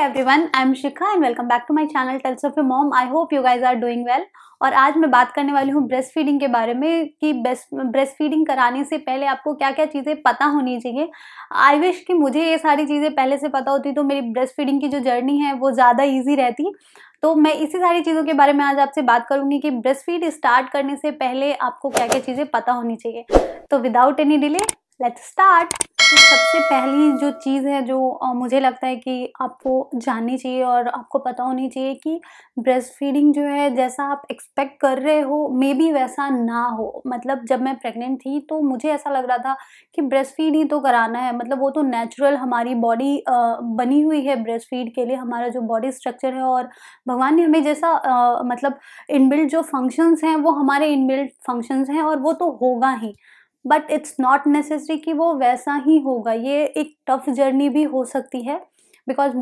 everyone, I'm Shikha and welcome back to my channel Tales of a Mom. I hope you guys are doing well. और आज मैं बात करने वाली हूँ ब्रेस्ट फीडिंग के बारे में कि ब्रेस्ट फीडिंग कराने से पहले आपको क्या क्या चीज़ें पता होनी चाहिए। आई विश कि मुझे ये सारी चीज़ें पहले से पता होती तो मेरी ब्रेस्ट फीडिंग की जो जर्नी है वो ज़्यादा ईजी रहती। तो मैं इसी सारी चीज़ों के बारे में आज आपसे बात करूँगी कि ब्रेस्ट फीड स्टार्ट करने से पहले आपको क्या क्या चीज़ें पता होनी चाहिए। तो without any delay let's start. तो सबसे पहली जो चीज़ है जो मुझे लगता है कि आपको जाननी चाहिए और आपको पता होनी चाहिए कि ब्रेस्ट फीडिंग जो है जैसा आप एक्सपेक्ट कर रहे हो मे बी वैसा ना हो। मतलब जब मैं प्रेग्नेंट थी तो मुझे ऐसा लग रहा था कि ब्रेस्ट फीड ही तो कराना है, मतलब वो तो नेचुरल हमारी बॉडी बनी हुई है ब्रेस्ट फीड के लिए, हमारा जो बॉडी स्ट्रक्चर है और भगवान ने हमें जैसा मतलब इनबिल्ट जो फंक्शंस हैं वो हमारे इनबिल्ट फंक्शंस हैं और वो तो होगा ही। बट इट्स नॉट नेसेसरी कि वो वैसा ही होगा, ये एक टफ जर्नी भी हो सकती है। Because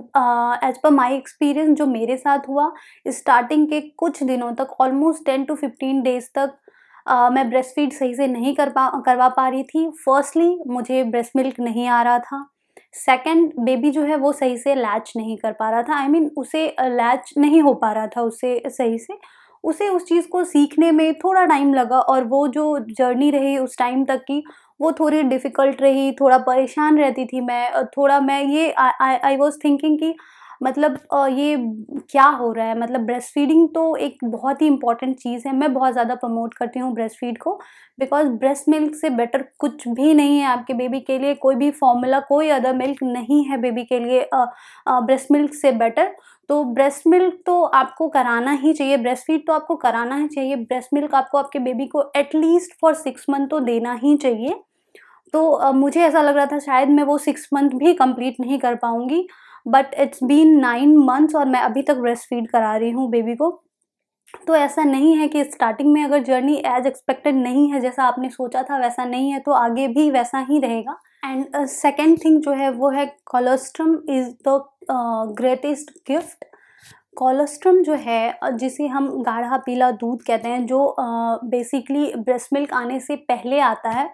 as per my experience जो मेरे साथ हुआ, स्टार्टिंग के कुछ दिनों तक ऑलमोस्ट 10 to 15 डेज तक मैं ब्रेस्ट फीड सही से नहीं करवा पा रही थी। फर्स्टली मुझे ब्रेस्ट मिल्क नहीं आ रहा था। सेकंड, बेबी जो है वो सही से लैच नहीं कर पा रहा था। आई मीन उसे लैच नहीं हो पा रहा था उससे सही से, उसे उस चीज़ को सीखने में थोड़ा टाइम लगा और वो जो जर्नी रही उस टाइम तक की वो थोड़ी डिफ़िकल्ट रही, थोड़ा परेशान रहती थी मैं। थोड़ा मैं ये आई वाज़ थिंकिंग कि मतलब ये क्या हो रहा है। मतलब ब्रेस्ट फीडिंग तो एक बहुत ही इम्पॉर्टेंट चीज़ है। मैं बहुत ज़्यादा प्रमोट करती हूँ ब्रेस्ट फीड को, बिकॉज़ ब्रेस्ट मिल्क से बेटर कुछ भी नहीं है आपके बेबी के लिए। कोई भी फ़ॉर्मूला, कोई अदर मिल्क नहीं है बेबी के लिए ब्रेस्ट मिल्क से बेटर। तो ब्रेस्ट मिल्क तो आपको कराना ही चाहिए, ब्रेस्ट फीड तो आपको कराना ही चाहिए। ब्रेस्ट मिल्क आपको आपके बेबी को एटलीस्ट फॉर 6 मंथ तो देना ही चाहिए। तो मुझे ऐसा लग रहा था शायद मैं वो 6 मंथ भी कंप्लीट नहीं कर पाऊँगी, बट इट्स बीन 9 मंथ्स और मैं अभी तक ब्रेस्ट फीड करा रही हूँ बेबी को। तो ऐसा नहीं है कि स्टार्टिंग में अगर जर्नी एज एक्सपेक्टेड नहीं है, जैसा आपने सोचा था वैसा नहीं है, तो आगे भी वैसा ही रहेगा। एंड सेकेंड थिंग जो है वो है colostrum is the greatest gift. Colostrum जो है जिसे हम गाढ़ा पीला दूध कहते हैं, जो बेसिकली ब्रेस्ट मिल्क आने से पहले आता है,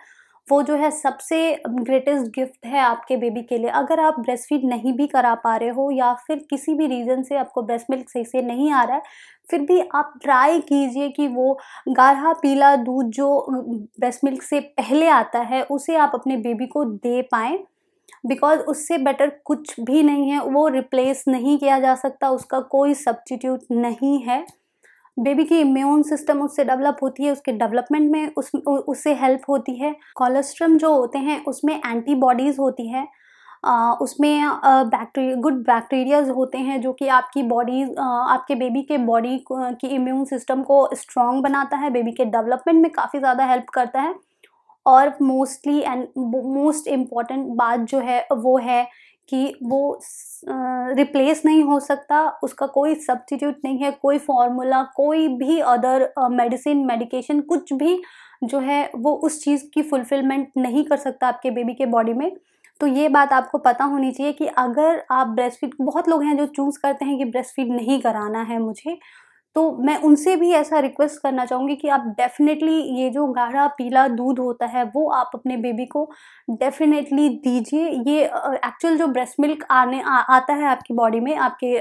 वो जो है सबसे ग्रेटेस्ट गिफ्ट है आपके बेबी के लिए। अगर आप ब्रेस्ट फीड नहीं भी करा पा रहे हो या फिर किसी भी रीज़न से आपको ब्रेस्ट मिल्क सही से नहीं आ रहा है, फिर भी आप ट्राई कीजिए कि वो गाढ़ा पीला दूध जो ब्रेस्ट मिल्क से पहले आता है उसे आप अपने बेबी को दे पाएँ। बिकॉज़ उससे बेटर कुछ भी नहीं है, वो रिप्लेस नहीं किया जा सकता, उसका कोई सब्स्टिट्यूट नहीं है। बेबी की इम्यून सिस्टम उससे डेवलप होती है, उसके डेवलपमेंट में उससे हेल्प होती है। कोलोस्ट्रम जो होते हैं उसमें एंटीबॉडीज़ होती है, उसमें गुड बैक्टीरियाज़ होते हैं जो कि आपकी बॉडी आपके बेबी के बॉडी की इम्यून सिस्टम को स्ट्रॉन्ग बनाता है, बेबी के डेवलपमेंट में काफ़ी ज़्यादा हेल्प करता है। और मोस्टली एंड मोस्ट इम्पॉर्टेंट बात जो है वो है कि वो रिप्लेस नहीं हो सकता, उसका कोई सब्स्टिट्यूट नहीं है, कोई फार्मूला, कोई भी अदर मेडिसिन, मेडिकेशन कुछ भी जो है वो उस चीज़ की फुलफिलमेंट नहीं कर सकता आपके बेबी के बॉडी में। तो ये बात आपको पता होनी चाहिए कि अगर आप ब्रेस्ट फीड, बहुत लोग हैं जो चूज़ करते हैं कि ब्रेस्ट फीड नहीं कराना है मुझे, तो मैं उनसे भी ऐसा रिक्वेस्ट करना चाहूँगी कि आप डेफ़िनेटली ये जो गाढ़ा पीला दूध होता है वो आप अपने बेबी को डेफ़िनेटली दीजिए। ये एक्चुअल जो ब्रेस्ट मिल्क आता है आपकी बॉडी में आपके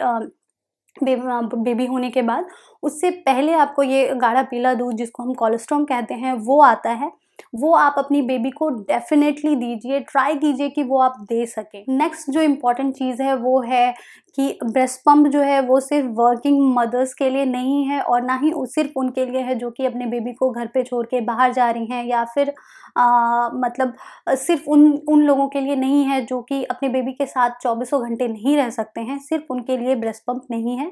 बेबी होने के बाद, उससे पहले आपको ये गाढ़ा पीला दूध जिसको हम कोलोस्ट्रम कहते हैं वो आता है। वो आप अपनी बेबी को डेफ़िनेटली दीजिए, ट्राई कीजिए कि वो आप दे सकें। नेक्स्ट जो इम्पॉर्टेंट चीज़ है वो है कि ब्रेस्ट पंप जो है वो सिर्फ वर्किंग मदर्स के लिए नहीं है और ना ही सिर्फ उनके लिए है जो कि अपने बेबी को घर पे छोड़ के बाहर जा रही हैं, या फिर मतलब सिर्फ उन लोगों के लिए नहीं है जो कि अपने बेबी के साथ चौबीसों घंटे नहीं रह सकते हैं, सिर्फ उनके लिए ब्रेस्ट पंप नहीं है।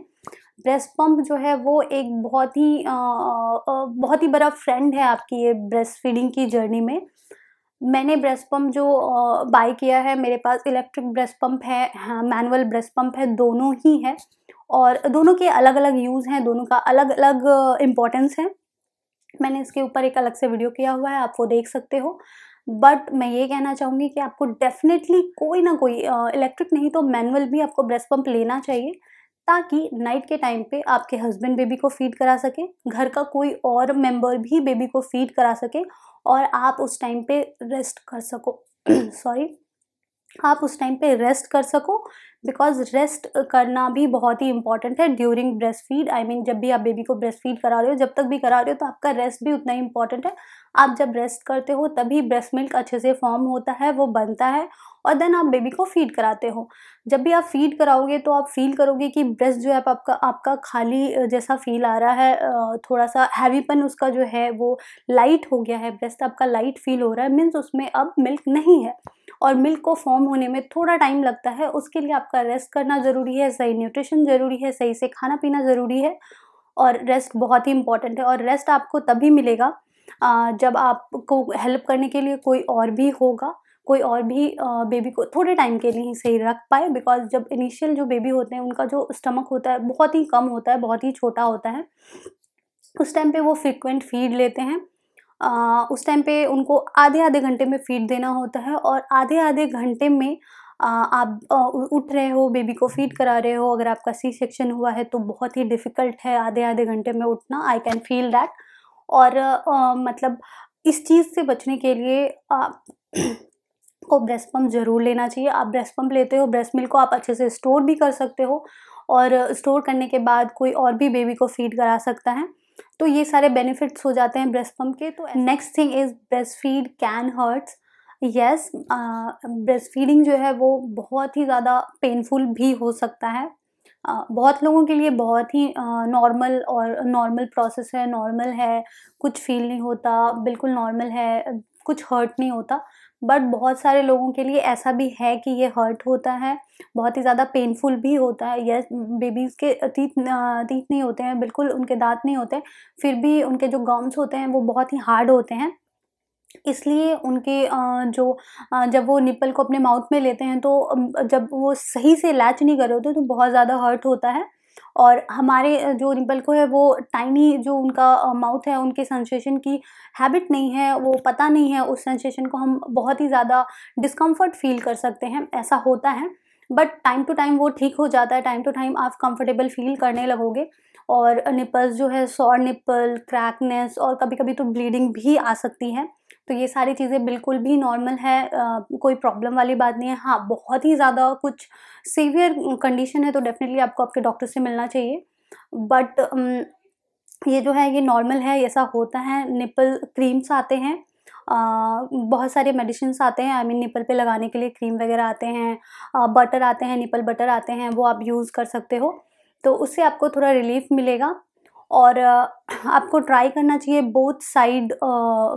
ब्रेस्ट पंप जो है वो एक बहुत ही बड़ा फ्रेंड है आपकी ये ब्रेस्ट फीडिंग की जर्नी में। मैंने ब्रेस्ट पंप जो बाय किया है, मेरे पास इलेक्ट्रिक ब्रेस्ट पंप है, हाँ, मैनुअल ब्रेस्ट पंप है, दोनों ही हैं और दोनों के अलग-अलग यूज़ हैं, दोनों का अलग-अलग इम्पोर्टेंस है। मैंने इसके ऊपर एक अलग से वीडियो किया हुआ है, आप वो देख सकते हो। बट मैं ये कहना चाहूँगी कि आपको डेफ़िनेटली कोई ना कोई इलेक्ट्रिक नहीं तो मैनुअल भी आपको ब्रेस्ट पंप लेना चाहिए, ताकि नाइट के टाइम पे आपके हस्बैंड बेबी को फ़ीड करा सकें, घर का कोई और मेंबर भी बेबी को फ़ीड करा सके और आप उस टाइम पे रेस्ट कर सको। सॉरी। आप उस टाइम पे रेस्ट कर सको, बिकॉज रेस्ट करना भी बहुत ही इंपॉर्टेंट है during breast feed. I mean जब भी आप बेबी को ब्रेस्ट फीड करा रहे हो, जब तक भी करा रहे हो, तो आपका रेस्ट भी उतना ही इंपॉर्टेंट है। आप जब रेस्ट करते हो तभी ब्रेस्ट मिल्क अच्छे से फॉर्म होता है, वो बनता है, और देन आप बेबी को फीड कराते हो। जब भी आप फीड कराओगे तो आप फील करोगे कि ब्रेस्ट जो है आपका आपका खाली जैसा फील आ रहा है, थोड़ा सा हैवीपन उसका जो है वो लाइट हो गया है, ब्रेस्ट आपका लाइट फील हो रहा है, मीन्स उसमें अब मिल्क नहीं है, और मिल्क को फॉर्म होने में थोड़ा टाइम लगता है। उसके लिए आपका रेस्ट करना ज़रूरी है, सही न्यूट्रिशन ज़रूरी है, सही से खाना पीना ज़रूरी है, और रेस्ट बहुत ही इंपॉर्टेंट है। और रेस्ट आपको तभी मिलेगा जब आपको हेल्प करने के लिए कोई और भी होगा, कोई और भी बेबी को थोड़े टाइम के लिए ही सही रख पाए, बिकॉज जब इनिशियल जो बेबी होते हैं उनका जो स्टमक होता है बहुत ही कम होता है, बहुत ही छोटा होता है, उस टाइम पे वो फ्रिक्वेंट फीड लेते हैं। उस टाइम पे उनको आधे आधे घंटे में फीड देना होता है, और आधे आधे घंटे में आप उठ रहे हो, बेबी को फीड करा रहे हो। अगर आपका सी सेक्शन हुआ है तो बहुत ही डिफ़िकल्ट है आधे आधे घंटे में उठना, आई कैन फील दैट। और मतलब इस चीज़ से बचने के लिए आप को ब्रेस्ट पम्प ज़रूर लेना चाहिए। आप ब्रेस्ट पम्प लेते हो, ब्रेस्ट मिल्क को आप अच्छे से स्टोर भी कर सकते हो, और स्टोर करने के बाद कोई और भी बेबी को फीड करा सकता है। तो ये सारे बेनिफिट्स हो जाते हैं ब्रेस्ट पम्प के। तो next thing is breast feed can hurts. Yes, breast feeding जो है वो बहुत ही ज़्यादा पेनफुल भी हो सकता है। बहुत लोगों के लिए बहुत ही नॉर्मल और नॉर्मल प्रोसेस है, नॉर्मल है, कुछ फील नहीं होता, बिल्कुल नॉर्मल है, कुछ हर्ट नहीं होता। बट बहुत सारे लोगों के लिए ऐसा भी है कि ये हर्ट होता है, बहुत ही ज़्यादा पेनफुल भी होता है। यस, बेबीज़ के तीत नहीं होते हैं, बिल्कुल उनके दाँत नहीं होते, फिर भी उनके जो गम्स होते हैं वो बहुत ही हार्ड होते हैं। इसलिए उनके जब वो निप्पल को अपने माउथ में लेते हैं तो जब वो सही से लैच नहीं कर रहे होते तो बहुत ज़्यादा हर्ट होता है। और हमारे जो निप्पल को है वो टाइनी जो उनका माउथ है, उनके सेंसेशन की हैबिट नहीं है, वो पता नहीं है उस सेंसेशन को, हम बहुत ही ज़्यादा डिस्कम्फर्ट फ़ील कर सकते हैं, ऐसा होता है। बट टाइम टू टाइम वो ठीक हो जाता है, टाइम टू टाइम आप कंफर्टेबल फ़ील करने लगोगे। और निप्पल्स जो है, सॉर निप्पल, क्रैकनेस, और कभी-कभी तो ब्लीडिंग भी आ सकती है। तो ये सारी चीज़ें बिल्कुल भी नॉर्मल है, कोई प्रॉब्लम वाली बात नहीं है। हाँ, बहुत ही ज़्यादा कुछ सीवियर कंडीशन है तो डेफ़िनेटली आपको आपके डॉक्टर से मिलना चाहिए। बट ये जो है ये नॉर्मल है, ऐसा होता है। निप्पल क्रीम्स आते हैं, बहुत सारे मेडिसिन्स आते हैं, आई मीन निप्पल पे लगाने के लिए क्रीम वगैरह आते हैं, बटर आते हैं, निप्पल बटर आते हैं, वो आप यूज़ कर सकते हो। तो उससे आपको थोड़ा रिलीफ़ मिलेगा। और आपको ट्राई करना चाहिए बोथ साइड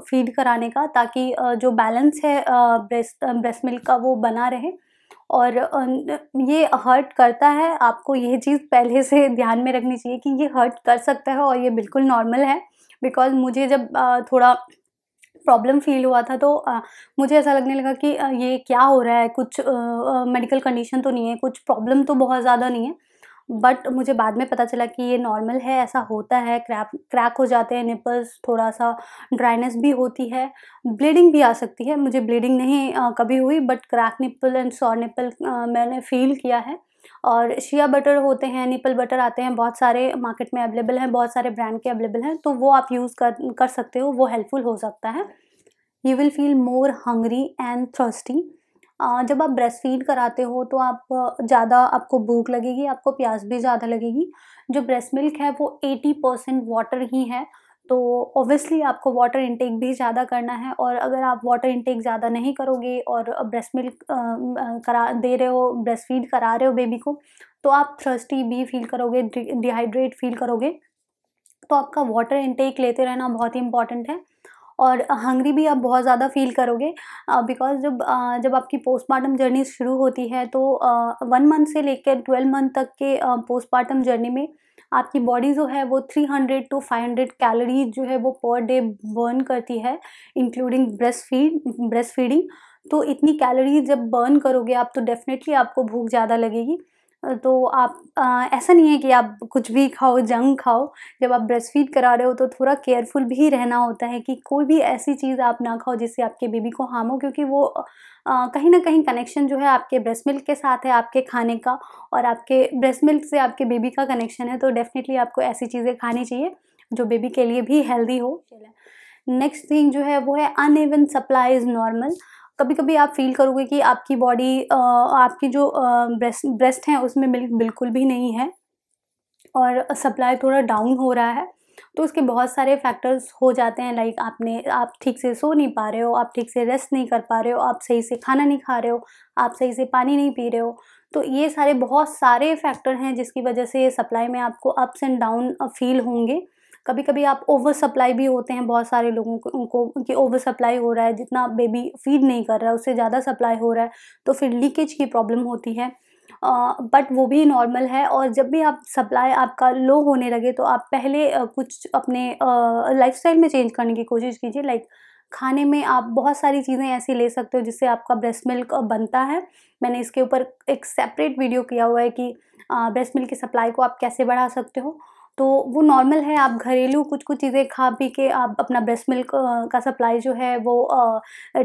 फ़ीड कराने का, ताकि जो बैलेंस है ब्रेस्ट मिल्क का वो बना रहे। और ये हर्ट करता है, आपको ये चीज़ पहले से ध्यान में रखनी चाहिए कि ये हर्ट कर सकता है, और ये बिल्कुल नॉर्मल है। बिकॉज़ मुझे जब थोड़ा प्रॉब्लम फ़ील हुआ था तो मुझे ऐसा लगने लगा कि ये क्या हो रहा है, कुछ मेडिकल कंडीशन तो नहीं है, कुछ प्रॉब्लम तो बहुत ज़्यादा नहीं है। बट मुझे बाद में पता चला कि ये नॉर्मल है, ऐसा होता है, क्रैक हो जाते हैं निप्पल्स, थोड़ा-सा ड्राइनेस भी होती है, ब्लीडिंग भी आ सकती है। मुझे ब्लीडिंग नहीं कभी हुई, but crack nipple and sour nipple मैंने फ़ील किया है। और शिया बटर होते हैं, निप्पल बटर आते हैं, बहुत सारे मार्केट में अवेलेबल हैं, बहुत सारे ब्रांड के अवेलेबल हैं, तो वो आप यूज़ कर सकते हो, वो हेल्पफुल हो सकता है। You will feel more hungry and thirsty. जब आप ब्रेस्ट फीड कराते हो तो आप ज़्यादा आपको भूख लगेगी, आपको प्यास भी ज़्यादा लगेगी। जो ब्रेस्ट मिल्क है वो 80% वाटर ही है, तो ऑब्वियसली आपको वाटर इंटेक भी ज़्यादा करना है। और अगर आप वाटर इंटेक ज़्यादा नहीं करोगे और ब्रेस्ट मिल्क करा दे रहे हो, ब्रेस्ट फीड करा रहे हो बेबी को, तो आप थर्स्टी भी फील करोगे, डिहाइड्रेट फील करोगे। तो आपका वाटर इंटेक लेते रहना बहुत ही इम्पॉर्टेंट है। और हंग्री भी आप बहुत ज़्यादा फ़ील करोगे, बिकॉज़ जब आपकी पोस्टमार्टम जर्नी शुरू होती है तो 1 मंथ से लेकर 12 मंथ तक के पोस्टमार्टम जर्नी में आपकी बॉडी जो है वो 300 टू 500 कैलोरीज़ जो है वो पर डे बर्न करती है, इंक्लूडिंग ब्रेस्ट फीडिंग। तो इतनी कैलोरीज़ जब बर्न करोगे आप तो डेफ़िनेटली आपको भूख ज़्यादा लगेगी। तो आप ऐसा नहीं है कि आप कुछ भी खाओ, जंक खाओ। जब आप ब्रेस्ट फीड करा रहे हो तो थोड़ा केयरफुल भी रहना होता है कि कोई भी ऐसी चीज़ आप ना खाओ जिससे आपके बेबी को हार्म हो, क्योंकि वो कहीं न कहीं कनेक्शन जो है आपके ब्रेस्ट मिल्क के साथ है, आपके खाने का, और आपके ब्रेस्ट मिल्क से आपके बेबी का कनेक्शन है। तो डेफ़िनिटली आपको ऐसी चीज़ें खानी चाहिए जो बेबी के लिए भी हेल्दी हो। नेक्स्ट थिंग जो है वो है अनइवन सप्लाई इज़ नॉर्मल। कभी कभी आप फील करोगे कि आपकी बॉडी आपकी जो ब्रेस्ट है उसमें मिल्क बिल्कुल भी नहीं है और सप्लाई थोड़ा डाउन हो रहा है। तो उसके बहुत सारे फैक्टर्स हो जाते हैं, लाइक आप ठीक से सो नहीं पा रहे हो, आप ठीक से रेस्ट नहीं कर पा रहे हो, आप सही से खाना नहीं खा रहे हो, आप सही से पानी नहीं पी रहे हो। तो ये सारे बहुत सारे फैक्टर हैं जिसकी वजह से सप्लाई में आपको अप्स एंड डाउन फील होंगे। कभी कभी आप ओवर सप्लाई भी होते हैं, बहुत सारे लोगों को कि ओवर सप्लाई हो रहा है, जितना बेबी फीड नहीं कर रहा है उससे ज़्यादा सप्लाई हो रहा है, तो फिर लीकेज की प्रॉब्लम होती है। बट वो भी नॉर्मल है। और जब भी आप सप्लाई आपका लो होने लगे तो आप पहले कुछ अपने लाइफस्टाइल में चेंज करने की कोशिश कीजिए। लाइक खाने में आप बहुत सारी चीज़ें ऐसी ले सकते हो जिससे आपका ब्रेस्ट मिल्क बनता है। मैंने इसके ऊपर एक सेपरेट वीडियो किया हुआ है कि ब्रेस्ट मिल्क की सप्लाई को आप कैसे बढ़ा सकते हो। तो वो नॉर्मल है, आप घरेलू कुछ चीज़ें खा पी के आप अपना ब्रेस्ट मिल्क का सप्लाई जो है वो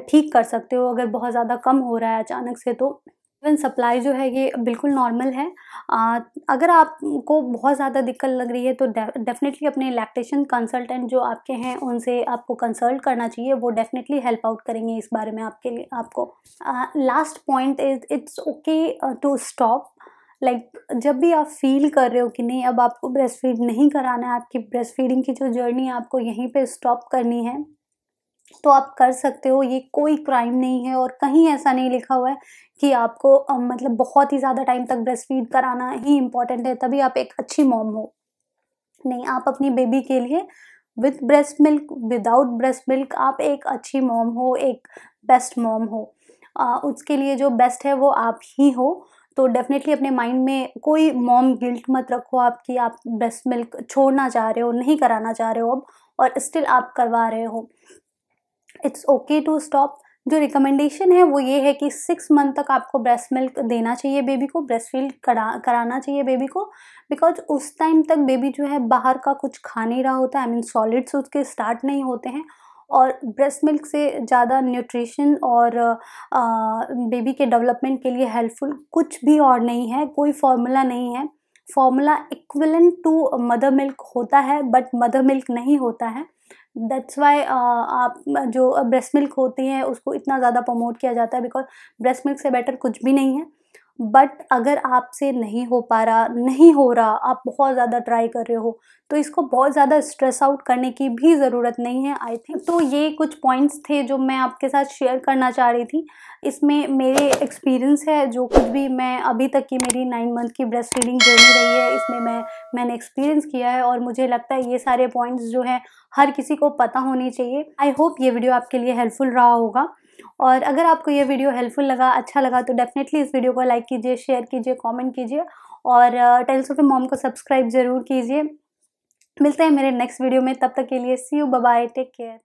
ठीक कर सकते हो, अगर बहुत ज़्यादा कम हो रहा है अचानक से तो। इवन सप्लाई जो है ये बिल्कुल नॉर्मल है। अगर आपको बहुत ज़्यादा दिक्कत लग रही है तो डेफ़िनेटली अपने लैक्टेशन कंसल्टेंट जो आपके हैं उनसे आपको कंसल्ट करना चाहिए, वो डेफ़िनेटली हेल्प आउट करेंगे इस बारे में आपके लिए आपको। Last point is it's okay to stop. Like जब भी आप फ़ील कर रहे हो कि नहीं अब आपको ब्रेस्ट फीड नहीं कराना है, आपकी ब्रेस्ट फीडिंग की जो जर्नी है आपको यहीं पे स्टॉप करनी है, तो आप कर सकते हो। ये कोई क्राइम नहीं है और कहीं ऐसा नहीं लिखा हुआ है कि आपको मतलब बहुत ही ज़्यादा टाइम तक ब्रेस्ट फीड कराना ही इम्पॉर्टेंट है तभी आप एक अच्छी मॉम हो। नहीं, आप अपनी बेबी के लिए with breast milk, without breast milk आप एक अच्छी मॉम हो, एक बेस्ट मॉम हो। उसके लिए जो बेस्ट है वो आप ही हो। तो डेफ़िनेटली अपने माइंड में कोई मॉम गिल्ट मत रखो आप कि आप ब्रेस्ट मिल्क छोड़ना चाह रहे हो, नहीं कराना चाह रहे हो अब, और स्टिल आप करवा रहे हो। It's okay to stop. जो रिकमेंडेशन है वो ये है कि 6 मंथ तक आपको ब्रेस्ट मिल्क देना चाहिए बेबी को, ब्रेस्ट फीड कराना चाहिए बेबी को। बिकॉज उस टाइम तक बेबी जो है बाहर का कुछ खा नहीं रहा होता, आई मीन सॉलिड्स उसके स्टार्ट नहीं होते हैं। और ब्रेस्ट मिल्क से ज़्यादा न्यूट्रिशन और बेबी के डेवलपमेंट के लिए हेल्पफुल कुछ भी और नहीं है, कोई फॉर्मूला नहीं है। Formula equivalent to mother milk होता है बट मदर मिल्क नहीं होता है। दैट्स वाई आप जो ब्रेस्ट मिल्क होती है उसको इतना ज़्यादा प्रमोट किया जाता है, बिकॉज ब्रेस्ट मिल्क से बेटर कुछ भी नहीं है। बट अगर आपसे नहीं हो पा रहा, नहीं हो रहा, आप बहुत ज़्यादा ट्राई कर रहे हो, तो इसको बहुत ज़्यादा स्ट्रेस आउट करने की भी ज़रूरत नहीं है आई थिंक। तो ये कुछ पॉइंट्स थे जो मैं आपके साथ शेयर करना चाह रही थी। इसमें मेरे एक्सपीरियंस है, जो कुछ भी मैं अभी तक की मेरी 9 मंथ की ब्रेस्ट फीडिंग जर्नी रही है इसमें मैंने एक्सपीरियंस किया है, और मुझे लगता है ये सारे पॉइंट्स जो हैं हर किसी को पता होनी चाहिए। आई होप ये वीडियो आपके लिए हेल्पफुल रहा होगा। और अगर आपको ये वीडियो हेल्पफुल लगा, अच्छा लगा, तो डेफ़िनेटली इस वीडियो को लाइक कीजिए, शेयर कीजिए, कमेंट कीजिए, और टेल्स ऑफ ए मॉम को सब्सक्राइब ज़रूर कीजिए। मिलते हैं मेरे नेक्स्ट वीडियो में, तब तक के लिए see you, bye bye, take care.